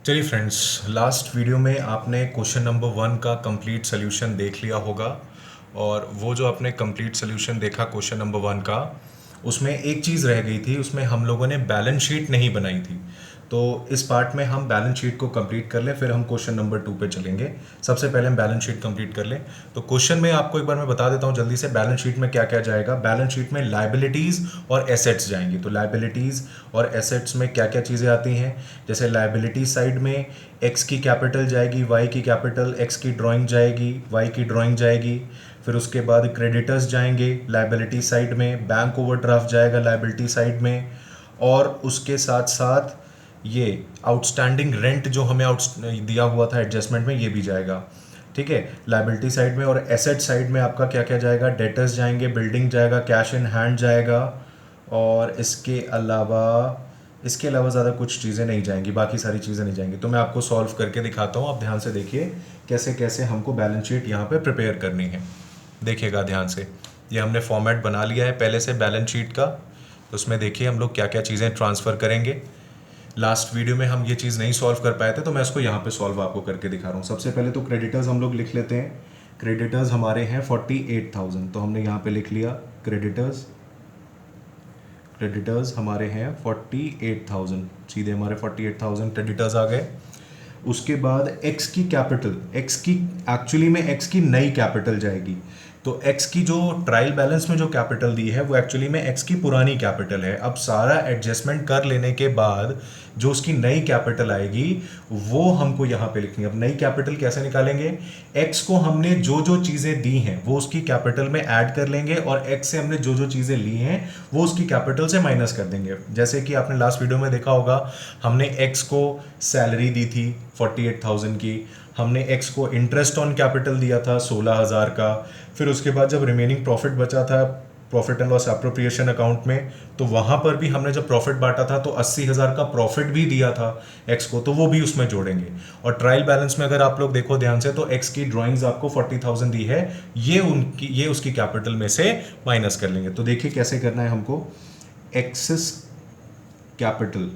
चलिए friends, last video में आपने क्वेश्चन नंबर 1 का कंप्लीट सोल्यूशन देख लिया होगा। और वो जो आपने कंप्लीट सोल्यूशन देखा क्वेश्चन नंबर 1 का, उसमें एक चीज़ रह गई थी। उसमें हम लोगों ने बैलेंस शीट नहीं बनाई थी। तो इस पार्ट में हम बैलेंस शीट को कंप्लीट कर लें, फिर हम क्वेश्चन नंबर 2 पे चलेंगे। सबसे पहले हम बैलेंस शीट कंप्लीट कर लें। तो क्वेश्चन में आपको एक बार मैं बता देता हूँ जल्दी से, बैलेंस शीट में क्या क्या जाएगा। बैलेंस शीट में लायबिलिटीज़ और एसेट्स जाएंगी। तो लायबिलिटीज़ और एसेट्स में क्या क्या चीज़ें आती हैं, जैसे लायबिलिटी साइड में एक्स की कैपिटल जाएगी, वाई की कैपिटल, एक्स की ड्राइंग जाएगी, वाई की ड्राइंग जाएगी। फिर उसके बाद क्रेडिटर्स जाएंगे लायबिलिटी साइड में, बैंक ओवरड्राफ्ट जाएगा लायबिलिटी साइड में, और उसके साथ साथ ये आउटस्टैंडिंग रेंट जो हमें दिया हुआ था एडजस्टमेंट में, ये भी जाएगा। ठीक है, लायबिलिटी साइड में। और एसेट साइड में आपका क्या क्या जाएगा, डेटर्स जाएंगे, बिल्डिंग जाएगा, कैश इन हैंड जाएगा, और इसके अलावा ज़्यादा कुछ चीज़ें नहीं जाएंगी, बाकी सारी चीज़ें नहीं जाएंगी। तो मैं आपको सॉल्व करके दिखाता हूँ, आप ध्यान से देखिए कैसे कैसे हमको बैलेंस शीट यहाँ पे प्रिपेयर करनी है। देखिएगा ध्यान से, ये हमने फॉर्मेट बना लिया है पहले से बैलेंस शीट का। तो उसमें देखिए हम लोग क्या क्या चीज़ें ट्रांसफ़र करेंगे। लास्ट वीडियो में हम ये चीज़ नहीं सॉल्व कर पाए थे, तो मैं इसको यहाँ पे सॉल्व आपको करके दिखा रहा हूँ। सबसे पहले तो क्रेडिटर्स हम लोग लिख लेते हैं। क्रेडिटर्स हमारे हैं 48,000, तो हमने यहाँ पे लिख लिया क्रेडिटर्स। क्रेडिटर्स हमारे हैं 48,000, सीधे हमारे 48,000 क्रेडिटर्स आ गए। उसके बाद एक्स की कैपिटल, एक्स की एक्चुअली में एक्स की नई कैपिटल जाएगी। तो एक्स की जो ट्रायल बैलेंस में जो कैपिटल दी है वो एक्चुअली में एक्स की पुरानी कैपिटल है। अब सारा एडजस्टमेंट कर लेने के बाद जो उसकी नई कैपिटल आएगी वो हमको यहाँ पे लिखनी है। अब नई कैपिटल कैसे निकालेंगे, एक्स को हमने जो जो चीज़ें दी हैं वो उसकी कैपिटल में ऐड कर लेंगे, और एक्स से हमने जो जो चीज़ें ली हैं वो उसकी कैपिटल से माइनस कर देंगे। जैसे कि आपने लास्ट वीडियो में देखा होगा, हमने एक्स को सैलरी दी थी 48,000 की, हमने एक्स को इंटरेस्ट ऑन कैपिटल दिया था 16,000 का। फिर उसके बाद जब रिमेनिंग प्रॉफिट बचा था profit and loss appropriation account में, तो वहाँ पर भी हमने जब प्रॉफिट बांटा था तो 80,000 का प्रॉफिट भी दिया था एक्स को, तो वो भी उसमें जोड़ेंगे। और ट्रायल बैलेंस में अगर आप लोग देखो ध्यान से, तो एक्स की ड्राइंग्स आपको 40,000 दी है, ये उसकी कैपिटल में से माइनस कर लेंगे। तो देखिए कैसे करना है हमको। एक्सेस कैपिटल,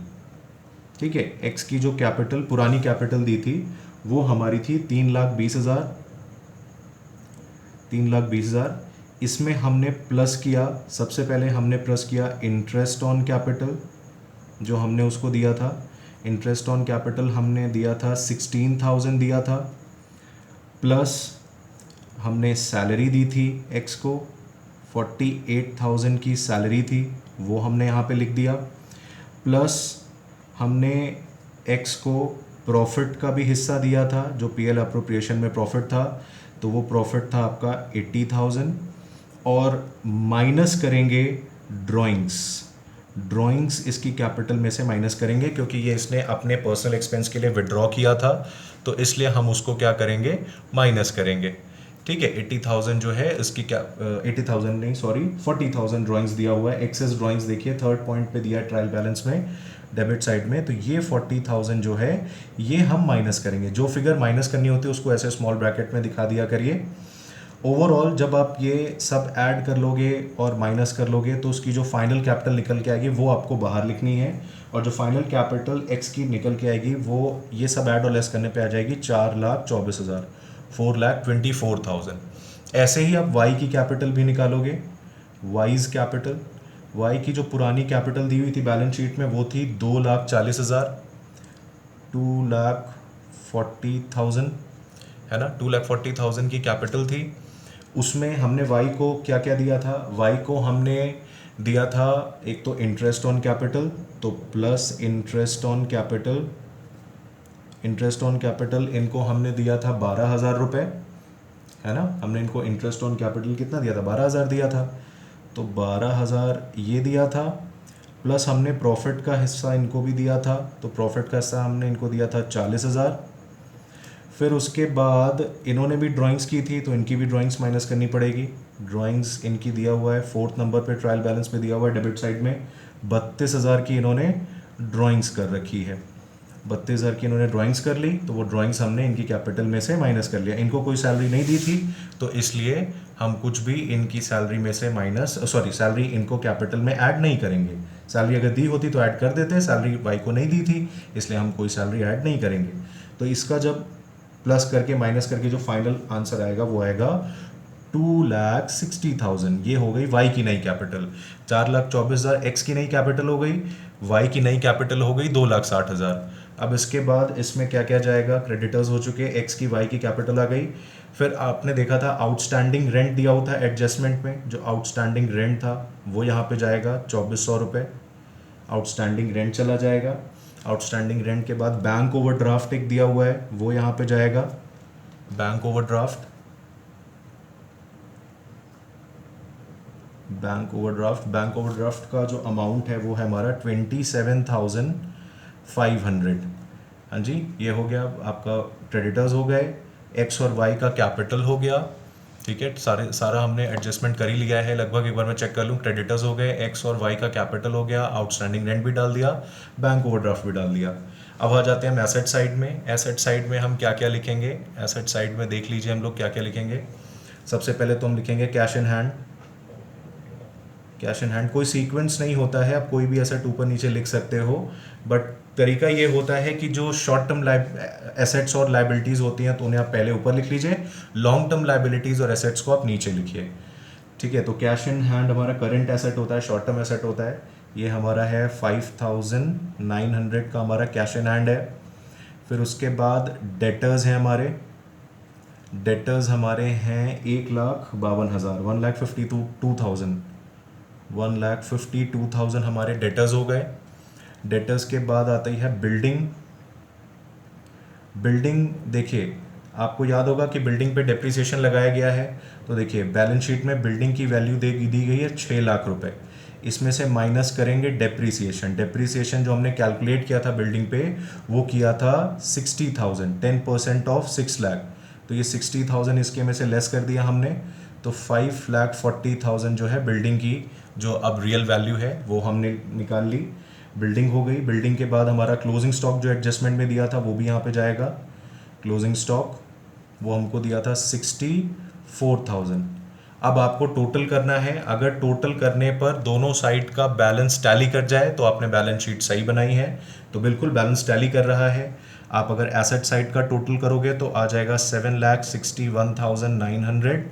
ठीक है, एक्स की जो कैपिटल पुरानी कैपिटल दी थी वो हमारी थी 3,20,000, 3,20,000। इसमें हमने प्लस किया, सबसे पहले हमने प्लस किया इंटरेस्ट ऑन कैपिटल, जो हमने उसको दिया था। इंटरेस्ट ऑन कैपिटल हमने दिया था 16,000 दिया था, प्लस हमने सैलरी दी थी एक्स को, 48,000 की सैलरी थी, वो हमने यहाँ पे लिख दिया। प्लस हमने एक्स को प्रॉफिट का भी हिस्सा दिया था, जो पीएल अप्रोप्रिएशन में प्रॉफिट था, तो वो प्रॉफिट था आपका 80,000। और माइनस करेंगे ड्राइंग्स, ड्राइंग्स इसकी कैपिटल में से माइनस करेंगे, क्योंकि ये इसने अपने पर्सनल एक्सपेंस के लिए विड्रॉ किया था, तो इसलिए हम उसको क्या करेंगे, माइनस करेंगे। ठीक है, 80,000 जो है इसकी क्या 80,000 नहीं सॉरी 40,000 ड्राइंग्स दिया हुआ है। एक्सेस ड्राइंग्स देखिए थर्ड पॉइंट पे दिया है ट्रायल बैलेंस में, डेबिट साइड में। तो ये 40,000 जो है ये हम माइनस करेंगे। जो फिगर माइनस करनी होती है उसको ऐसे स्मॉल ब्रैकेट में दिखा दिया करिए। ओवरऑल जब आप ये सब ऐड कर लोगे और माइनस कर लोगे तो उसकी जो फाइनल कैपिटल निकल के आएगी वो आपको बाहर लिखनी है। और जो फाइनल कैपिटल एक्स की निकल के आएगी वो ये सब ऐड और लेस करने पे आ जाएगी 4,24,000, 4,24,000। ऐसे ही आप वाई की कैपिटल भी निकालोगे। वाइज कैपिटल, वाई की जो पुरानी कैपिटल दी हुई थी बैलेंस शीट में वो थी 2,40,000, 2,40,000 है ना, 2,40,000 की कैपिटल थी। उसमें हमने वाई को क्या क्या दिया था, वाई को हमने दिया था एक तो इंटरेस्ट ऑन कैपिटल, तो plus interest on capital, interest on capital इनको हमने दिया था 12,000 रुपये, है ना। हमने इनको इंटरेस्ट ऑन कैपिटल कितना दिया था, 12,000 दिया था, तो 12,000 ये दिया था। प्लस हमने प्रॉफिट का हिस्सा इनको भी दिया था, तो प्रॉफिट का हिस्सा हमने इनको दिया था 40,000। फिर उसके बाद इन्होंने भी ड्राइंग्स की थी तो इनकी भी ड्राइंग्स माइनस करनी पड़ेगी। ड्राइंग्स इनकी दिया हुआ है 4th नंबर पे ट्रायल बैलेंस में दिया हुआ है डेबिट साइड में, 32,000 की इन्होंने ड्राइंग्स कर रखी है। 32,000 की इन्होंने ड्राइंग्स कर ली, तो वो ड्राइंग्स हमने इनकी कैपिटल में से माइनस कर लिया। इनको कोई सैलरी नहीं दी थी, तो इसलिए हम कुछ भी इनकी सैलरी में से सैलरी इनको कैपिटल में ऐड नहीं करेंगे। सैलरी अगर दी होती तो ऐड कर देते, सैलरी वाई को नहीं दी थी, इसलिए हम कोई सैलरी ऐड नहीं करेंगे। तो इसका जब प्लस करके माइनस करके जो फाइनल आंसर आएगा वो आएगा 2,60,000। ये हो गई वाई की नई कैपिटल। 4,24,000 एक्स की नई कैपिटल हो गई, वाई की नई कैपिटल हो गई 2,60,000। अब इसके बाद इसमें क्या क्या जाएगा, क्रेडिटर्स हो चुके, एक्स की वाई की कैपिटल आ गई। फिर आपने देखा था आउटस्टैंडिंग रेंट दिया हुआ था एडजस्टमेंट में, जो आउटस्टैंडिंग रेंट था वो यहाँ पे जाएगा 2,400 रुपये, आउटस्टैंडिंग रेंट चला जाएगा। आउटस्टैंडिंग रेंट के बाद बैंक ओवरड्राफ्ट एक दिया हुआ है, वो यहाँ पे जाएगा, बैंक ओवरड्राफ्ट। बैंक ओवरड्राफ्ट का जो अमाउंट है वो है हमारा 27,500। हाँ जी, ये हो गया आपका, क्रेडिटर्स हो गए, एक्स और वाई का कैपिटल हो गया, ठीक है, सारा हमने एडजस्टमेंट कर ही लिया है लगभग। एक बार मैं चेक कर लूँ, क्रेडिटर्स हो गए, एक्स और वाई का कैपिटल हो गया, आउटस्टैंडिंग रेंट भी डाल दिया, बैंक ओवरड्राफ्ट भी डाल दिया। अब आ जाते हैं हम एसेट साइड में। एसेट साइड में हम क्या क्या लिखेंगे, एसेट साइड में देख लीजिए हम लोग क्या क्या लिखेंगे। सबसे पहले तो हम लिखेंगे cash in hand. Cash in hand कोई सीक्वेंस नहीं होता है, आप कोई भी एसेट ऊपर नीचे लिख सकते हो, बट तरीका ये होता है कि जो शॉर्ट टर्म एसेट्स और लाइबिलिटीज़ होती हैं तो उन्हें आप पहले ऊपर लिख लीजिए, लॉन्ग टर्म लाइबिलिटीज़ और एसेट्स को आप नीचे लिखिए, ठीक है। तो कैश इन हैंड हमारा करंट एसेट होता है, शॉर्ट टर्म एसेट होता है, ये हमारा है 5,900 का हमारा कैश इन हैंड है। फिर उसके बाद डेटर्स हैं हमारे, डेटर्स हमारे हैं 1,52,000, 1,52,000 हमारे डेटर्स हो गए। डेटर्स के बाद आती है बिल्डिंग। बिल्डिंग देखिए, आपको याद होगा कि बिल्डिंग पे डेप्रिसिएशन लगाया गया है, तो देखिए बैलेंस शीट में बिल्डिंग की वैल्यू दी गई है 6 लाख रुपए। इसमें से माइनस करेंगे डेप्रिसिएशन। डेप्रिसिएशन जो हमने कैलकुलेट किया था बिल्डिंग पे वो किया था 60,000, 10% ऑफ 6 लाख, तो ये 60,000 इसके में से लेस कर दिया हमने, तो 5,40,000 जो है बिल्डिंग की जो अब रियल वैल्यू है वो हमने निकाल ली। बिल्डिंग हो गई। बिल्डिंग के बाद हमारा क्लोजिंग स्टॉक जो एडजस्टमेंट में दिया था वो भी यहाँ पे जाएगा। क्लोजिंग स्टॉक वो हमको दिया था 64,000। अब आपको टोटल करना है, अगर टोटल करने पर दोनों साइड का बैलेंस टैली कर जाए तो आपने बैलेंस शीट सही बनाई है, तो बिल्कुल बैलेंस टैली कर रहा है। आप अगर एसेट साइड का टोटल करोगे तो आ जाएगा 7,61,900,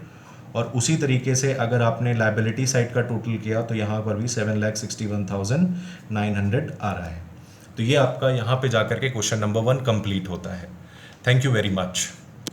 और उसी तरीके से अगर आपने लायबिलिटी साइड का टोटल किया तो यहाँ पर भी 7,61,900 आ रहा है। तो ये आपका यहाँ पे जाकर के क्वेश्चन नंबर 1 कंप्लीट होता है। Thank you very much.